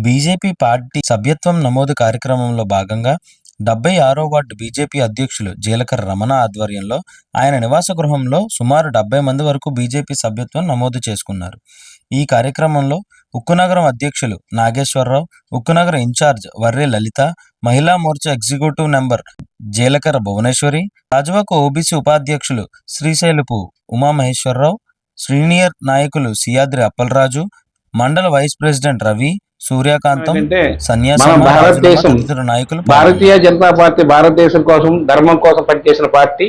BJP party సభ్యత్వం నమోదు కార్యక్రమంలో భాగంగా 76వ వార్డు బీజేపీ అధ్యక్షులు జీలకర్ర రమణ ఆధ్వర్యంలో ఆయన నివాస గృహంలో సుమారు 70 మంది వరకు బీజేపీ సభ్యత్వం నమోదు చేసుకున్నారు. ఈ కార్యక్రమంలో ఉక్కునగరం అధ్యక్షులు నాగేశ్వరరావు, ఉక్కునగరం ఇన్ఛార్జ్ వర్రె లలిత, మహిళా మోర్చా ఎగ్జిక్యూటివ్ నెంబర్ జీలకర్ర భువనేశ్వరి, రాజవాక ఓబీసీ ఉపాధ్యక్షులు శ్రీశైలపు ఉమామహేశ్వరరావు, సీనియర్ నాయకులు సియాద్రి అప్పలరాజు, మండల వైస్ ప్రెసిడెంట్ రవి, సూర్యకాంతం, నాయకులు. భారతీయ జనతా పార్టీ భారతదేశం కోసం, ధర్మం కోసం పనిచేసిన పార్టీ.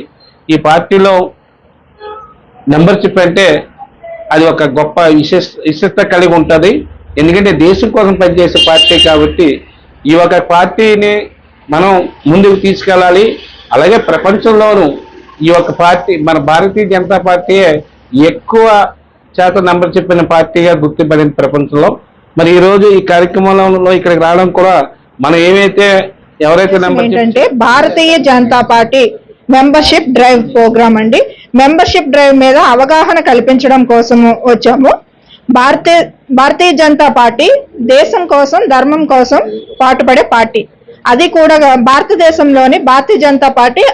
ఈ పార్టీలో మెంబర్షిప్ అంటే అది ఒక గొప్ప విశిష్టత కలిగి ఉంటుంది. ఎందుకంటే దేశం కోసం పనిచేసే పార్టీ కాబట్టి ఈ ఒక పార్టీని మనం ముందుకు తీసుకెళ్ళాలి. అలాగే ప్రపంచంలోనూ ఈ యొక్క పార్టీ మన భారతీయ జనతా పార్టీయే ఎక్కువ శాతం నంబర్ చెప్పిన పార్టీగా గుర్తింపబడింది ప్రపంచంలో. మరి ఈ రోజు ఈ కార్యక్రమంలో ఇక్కడికి రావడం కూడా మనం ఎవరైతే ఏంటంటే Bharatiya Janata party membership drive program అండి. మెంబర్షిప్ డ్రైవ్ మీద అవగాహన కల్పించడం కోసము వచ్చాము. భారతీయ జనతా పార్టీ దేశం కోసం, ధర్మం కోసం పాటుపడే పార్టీ. అది కూడా భారతదేశంలోని భారతీయ జనతా పార్టీ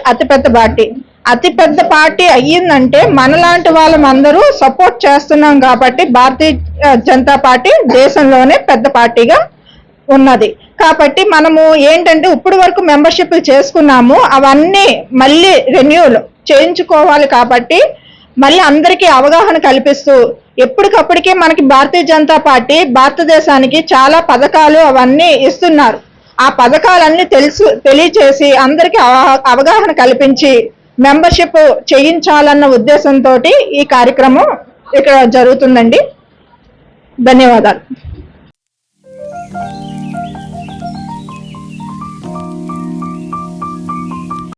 అతిపెద్ద పార్టీ అయ్యిందంటే మనలాంటి వాళ్ళందరూ సపోర్ట్ చేస్తున్నాం కాబట్టి భారతీయ జనతా పార్టీ దేశంలోనే పెద్ద పార్టీగా ఉన్నది. కాబట్టి మనము ఏంటంటే ఇప్పటి వరకు మెంబర్షిప్ చేసుకున్నాము, అవన్నీ మళ్ళీ రెన్యూల్ చేయించుకోవాలి. కాబట్టి మళ్ళీ అందరికీ అవగాహన కల్పిస్తూ ఎప్పటికప్పటికే మనకి భారతీయ జనతా పార్టీ భారతదేశానికి చాలా పథకాలు అవన్నీ ఇస్తున్నారు. ఆ పథకాలన్నీ తెలియచేసి అందరికీ అవగాహన కల్పించి మెంబర్షిప్ చేయించాలన్న ఉద్దేశంతో ఈ కార్యక్రమం ఇక్కడ జరుగుతుందండి. ధన్యవాదాలు.